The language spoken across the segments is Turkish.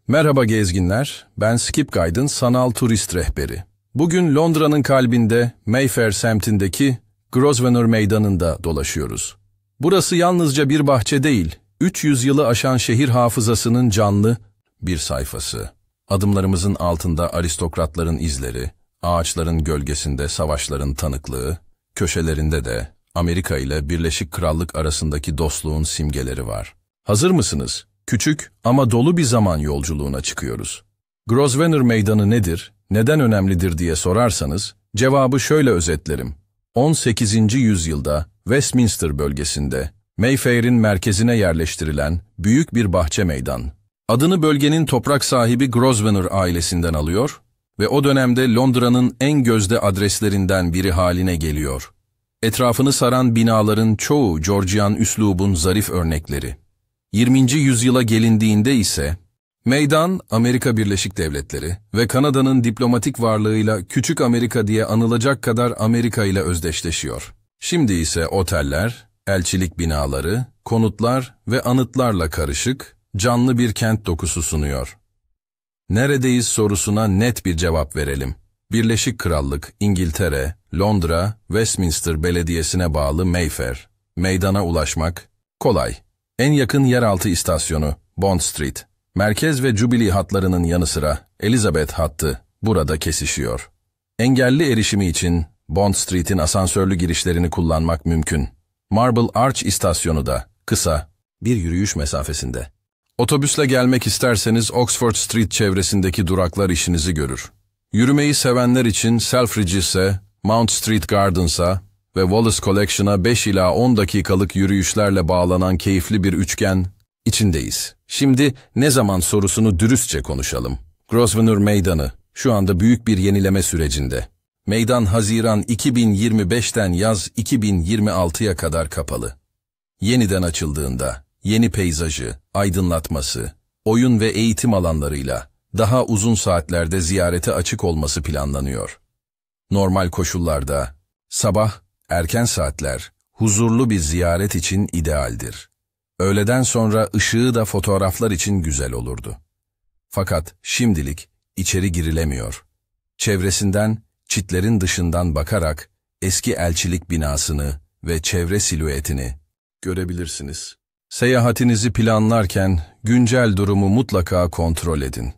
Merhaba gezginler, ben Skip Guide'ın sanal turist rehberi. Bugün Londra'nın kalbinde Mayfair semtindeki Grosvenor Meydanı'nda dolaşıyoruz. Burası yalnızca bir bahçe değil, 300 yılı aşan şehir hafızasının canlı bir sayfası. Adımlarımızın altında aristokratların izleri, ağaçların gölgesinde savaşların tanıklığı, köşelerinde de Amerika ile Birleşik Krallık arasındaki dostluğun simgeleri var. Hazır mısınız? Küçük ama dolu bir zaman yolculuğuna çıkıyoruz. Grosvenor Meydanı nedir, neden önemlidir diye sorarsanız, cevabı şöyle özetlerim. 18. yüzyılda Westminster bölgesinde, Mayfair'in merkezine yerleştirilen büyük bir bahçe meydan. Adını bölgenin toprak sahibi Grosvenor ailesinden alıyor ve o dönemde Londra'nın en gözde adreslerinden biri haline geliyor. Etrafını saran binaların çoğu Georgian üslubun zarif örnekleri. 20. yüzyıla gelindiğinde ise, meydan Amerika Birleşik Devletleri ve Kanada'nın diplomatik varlığıyla Küçük Amerika diye anılacak kadar Amerika ile özdeşleşiyor. Şimdi ise oteller, elçilik binaları, konutlar ve anıtlarla karışık, canlı bir kent dokusu sunuyor. Neredeyiz sorusuna net bir cevap verelim. Birleşik Krallık, İngiltere, Londra, Westminster Belediyesi'ne bağlı Mayfair. Meydana ulaşmak kolay. En yakın yeraltı istasyonu Bond Street. Merkez ve Jubilee hatlarının yanı sıra Elizabeth hattı burada kesişiyor. Engelli erişimi için Bond Street'in asansörlü girişlerini kullanmak mümkün. Marble Arch istasyonu da kısa bir yürüyüş mesafesinde. Otobüsle gelmek isterseniz Oxford Street çevresindeki duraklar işinizi görür. Yürümeyi sevenler için Selfridge ise, Mount Street Gardens'a ve Wallace Collection'a 5 ila 10 dakikalık yürüyüşlerle bağlanan keyifli bir üçgen içindeyiz. Şimdi ne zaman sorusunu dürüstçe konuşalım. Grosvenor Meydanı şu anda büyük bir yenileme sürecinde. Meydan Haziran 2025'ten yaz 2026'ya kadar kapalı. Yeniden açıldığında yeni peyzajı, aydınlatması, oyun ve eğitim alanlarıyla daha uzun saatlerde ziyarete açık olması planlanıyor. Normal koşullarda sabah, erken saatler huzurlu bir ziyaret için idealdir. Öğleden sonra ışığı da fotoğraflar için güzel olurdu. Fakat şimdilik içeri girilemiyor. Çevresinden, çitlerin dışından bakarak eski elçilik binasını ve çevre silüetini görebilirsiniz. Seyahatinizi planlarken güncel durumu mutlaka kontrol edin.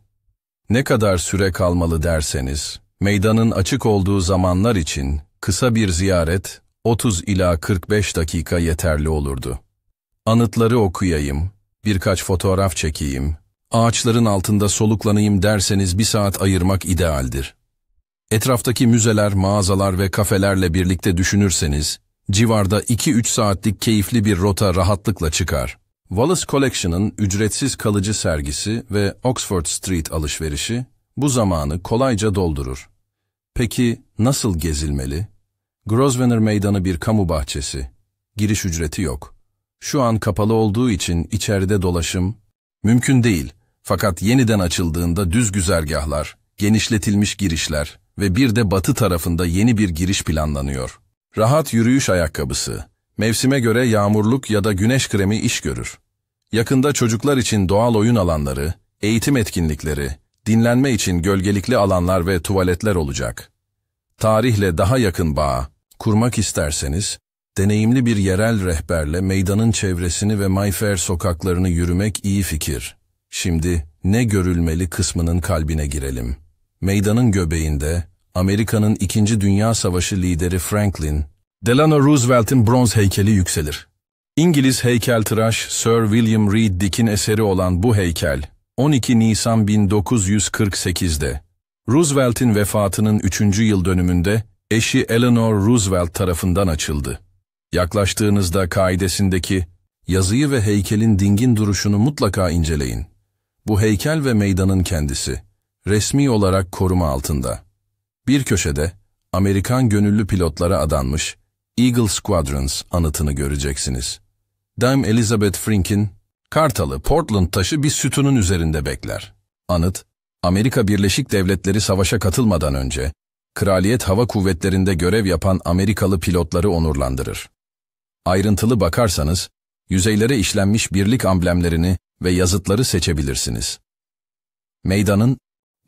Ne kadar süre kalmalı derseniz, meydanın açık olduğu zamanlar için kısa bir ziyaret 30 ila 45 dakika yeterli olurdu. Anıtları okuyayım, birkaç fotoğraf çekeyim, ağaçların altında soluklanayım derseniz 1 saat ayırmak idealdir. Etraftaki müzeler, mağazalar ve kafelerle birlikte düşünürseniz, civarda 2-3 saatlik keyifli bir rota rahatlıkla çıkar. Wallace Collection'ın ücretsiz kalıcı sergisi ve Oxford Street alışverişi bu zamanı kolayca doldurur. Peki nasıl gezilmeli? Grosvenor Meydanı bir kamu bahçesi. Giriş ücreti yok. Şu an kapalı olduğu için içeride dolaşım mümkün değil. Fakat yeniden açıldığında düz güzergahlar, genişletilmiş girişler ve bir de batı tarafında yeni bir giriş planlanıyor. Rahat yürüyüş ayakkabısı, mevsime göre yağmurluk ya da güneş kremi iş görür. Yakında çocuklar için doğal oyun alanları, eğitim etkinlikleri, dinlenme için gölgelikli alanlar ve tuvaletler olacak. Tarihle daha yakın bağ kurmak isterseniz, deneyimli bir yerel rehberle meydanın çevresini ve Mayfair sokaklarını yürümek iyi fikir. Şimdi ne görülmeli kısmının kalbine girelim. Meydanın göbeğinde, Amerika'nın 2. Dünya Savaşı lideri Franklin Delano Roosevelt'in bronz heykeli yükselir. İngiliz heykeltıraş Sir William Reed Dick'in eseri olan bu heykel, 12 Nisan 1948'de, Roosevelt'in vefatının 3. yıl dönümünde eşi Eleanor Roosevelt tarafından açıldı. Yaklaştığınızda kaidesindeki yazıyı ve heykelin dingin duruşunu mutlaka inceleyin. Bu heykel ve meydanın kendisi, resmi olarak koruma altında. Bir köşede, Amerikan gönüllü pilotlara adanmış Eagle Squadrons anıtını göreceksiniz. Dame Elizabeth Frink'in Kartalı Portland taşı bir sütunun üzerinde bekler. Anıt, Amerika Birleşik Devletleri savaşa katılmadan önce, Kraliyet Hava Kuvvetleri'nde görev yapan Amerikalı pilotları onurlandırır. Ayrıntılı bakarsanız, yüzeylere işlenmiş birlik amblemlerini ve yazıtları seçebilirsiniz. Meydanın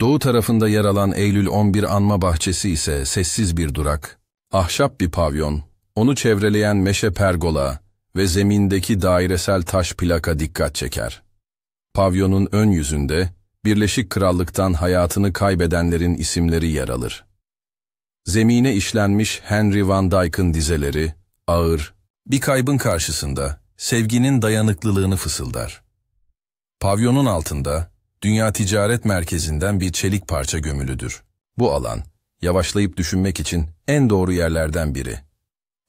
doğu tarafında yer alan Eylül 11 Anma Bahçesi ise sessiz bir durak. Ahşap bir pavyon, onu çevreleyen meşe pergola ve zemindeki dairesel taş plaka dikkat çeker. Pavyonun ön yüzünde Birleşik Krallık'tan hayatını kaybedenlerin isimleri yer alır. Zemine işlenmiş Henry Van Dyke'ın dizeleri, ağır, bir kaybın karşısında sevginin dayanıklılığını fısıldar. Pavyonun altında, Dünya Ticaret Merkezi'nden bir çelik parça gömülüdür. Bu alan, yavaşlayıp düşünmek için en doğru yerlerden biri.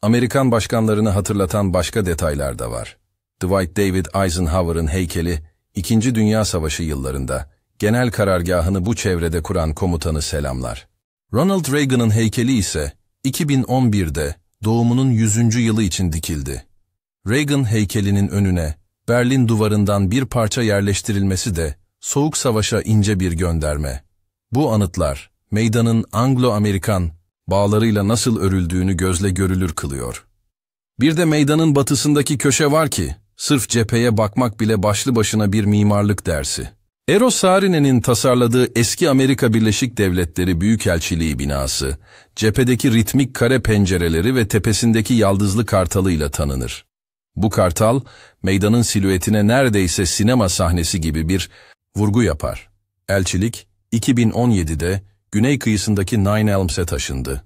Amerikan başkanlarını hatırlatan başka detaylar da var. Dwight David Eisenhower'ın heykeli, İkinci Dünya Savaşı yıllarında, genel karargahını bu çevrede kuran komutanı selamlar. Ronald Reagan'ın heykeli ise, 2011'de doğumunun 100. yılı için dikildi. Reagan heykelinin önüne, Berlin duvarından bir parça yerleştirilmesi de, Soğuk Savaş'a ince bir gönderme. Bu anıtlar, meydanın Anglo-Amerikan bağlarıyla nasıl örüldüğünü gözle görülür kılıyor. Bir de meydanın batısındaki köşe var ki, sırf cepheye bakmak bile başlı başına bir mimarlık dersi. Eero Saarinen'in tasarladığı eski Amerika Birleşik Devletleri Büyükelçiliği binası, cephedeki ritmik kare pencereleri ve tepesindeki yaldızlı kartalıyla tanınır. Bu kartal, meydanın silüetine neredeyse sinema sahnesi gibi bir vurgu yapar. Elçilik, 2017'de güney kıyısındaki Nine Elms'e taşındı.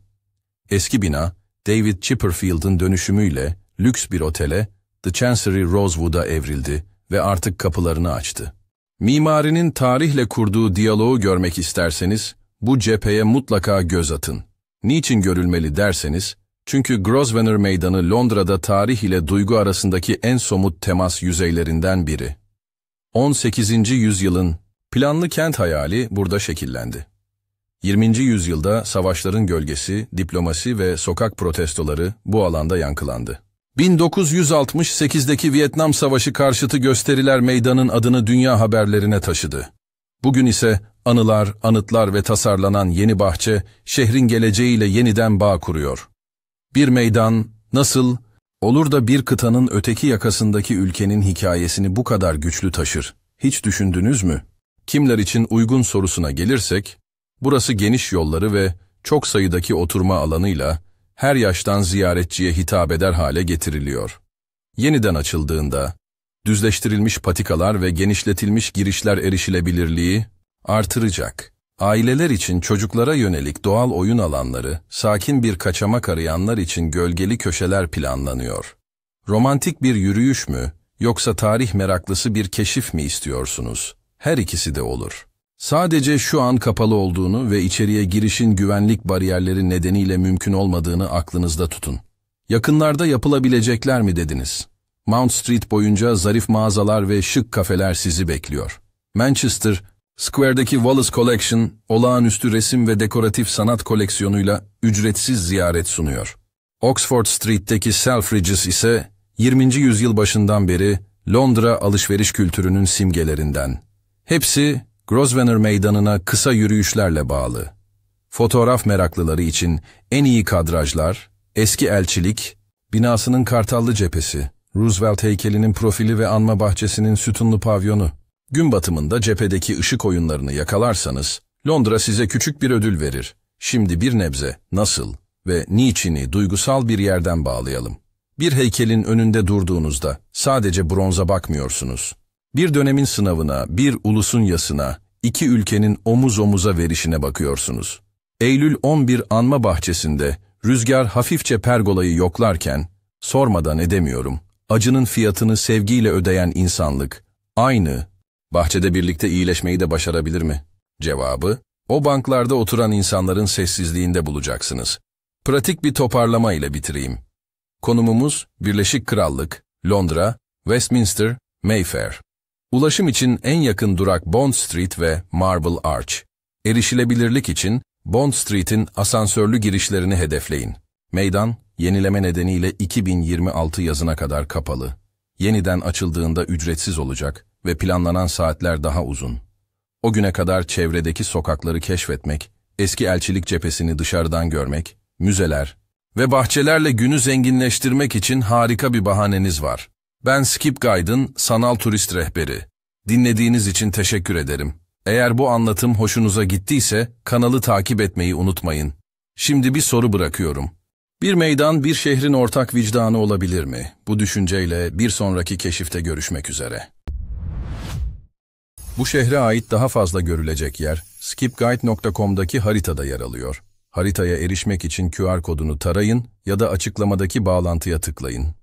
Eski bina, David Chipperfield'ın dönüşümüyle lüks bir otele, The Chancery Rosewood'a evrildi ve artık kapılarını açtı. Mimarinin tarihle kurduğu diyaloğu görmek isterseniz, bu cepheye mutlaka göz atın. Niçin görülmeli derseniz, çünkü Grosvenor Meydanı Londra'da tarih ile duygu arasındaki en somut temas yüzeylerinden biri. 18. yüzyılın planlı kent hayali burada şekillendi. 20. yüzyılda savaşların gölgesi, diplomasi ve sokak protestoları bu alanda yankılandı. 1968'deki Vietnam Savaşı karşıtı gösteriler meydanın adını dünya haberlerine taşıdı. Bugün ise anılar, anıtlar ve tasarlanan yeni bahçe şehrin geleceğiyle yeniden bağ kuruyor. Bir meydan nasıl olur da bir kıtanın öteki yakasındaki ülkenin hikayesini bu kadar güçlü taşır? Hiç düşündünüz mü? Kimler için uygun sorusuna gelirsek, burası geniş yolları ve çok sayıdaki oturma alanıyla her yaştan ziyaretçiye hitap eder hale getiriliyor. Yeniden açıldığında, düzleştirilmiş patikalar ve genişletilmiş girişler erişilebilirliği artıracak. Aileler için çocuklara yönelik doğal oyun alanları, sakin bir kaçamak arayanlar için gölgeli köşeler planlanıyor. Romantik bir yürüyüş mü, yoksa tarih meraklısı bir keşif mi istiyorsunuz? Her ikisi de olur. Sadece şu an kapalı olduğunu ve içeriye girişin güvenlik bariyerleri nedeniyle mümkün olmadığını aklınızda tutun. Yakınlarda yapılabilecekler mi dediniz? Mount Street boyunca zarif mağazalar ve şık kafeler sizi bekliyor. Manchester Square'daki Wallace Collection, olağanüstü resim ve dekoratif sanat koleksiyonuyla ücretsiz ziyaret sunuyor. Oxford Street'teki Selfridges ise 20. yüzyıl başından beri Londra alışveriş kültürünün simgelerinden. Hepsi Grosvenor Meydanı'na kısa yürüyüşlerle bağlı. Fotoğraf meraklıları için en iyi kadrajlar, eski elçilik, binasının kartallı cephesi, Roosevelt heykelinin profili ve anma bahçesinin sütunlu pavyonu. Gün batımında cephedeki ışık oyunlarını yakalarsanız, Londra size küçük bir ödül verir. Şimdi bir nebze nasıl ve niçini duygusal bir yerden bağlayalım. Bir heykelin önünde durduğunuzda sadece bronza bakmıyorsunuz. Bir dönemin sınavına, bir ulusun yasına, iki ülkenin omuz omuza verişine bakıyorsunuz. Eylül 11 Anma Bahçesi'nde rüzgar hafifçe pergolayı yoklarken, sormadan edemiyorum, acının fiyatını sevgiyle ödeyen insanlık, aynı, bahçede birlikte iyileşmeyi de başarabilir mi? Cevabı, o banklarda oturan insanların sessizliğinde bulacaksınız. Pratik bir toparlama ile bitireyim. Konumumuz Birleşik Krallık, Londra, Westminster, Mayfair. Ulaşım için en yakın durak Bond Street ve Marble Arch. Erişilebilirlik için Bond Street'in asansörlü girişlerini hedefleyin. Meydan, yenileme nedeniyle 2026 yazına kadar kapalı. Yeniden açıldığında ücretsiz olacak ve planlanan saatler daha uzun. O güne kadar çevredeki sokakları keşfetmek, eski elçilik cephesini dışarıdan görmek, müzeler ve bahçelerle günü zenginleştirmek için harika bir bahaneniz var. Ben Skip Guide'ın sanal turist rehberi. Dinlediğiniz için teşekkür ederim. Eğer bu anlatım hoşunuza gittiyse kanalı takip etmeyi unutmayın. Şimdi bir soru bırakıyorum. Bir meydan bir şehrin ortak vicdanı olabilir mi? Bu düşünceyle bir sonraki keşifte görüşmek üzere. Bu şehre ait daha fazla görülecek yer, skipguide.com'daki haritada yer alıyor. Haritaya erişmek için QR kodunu tarayın ya da açıklamadaki bağlantıya tıklayın.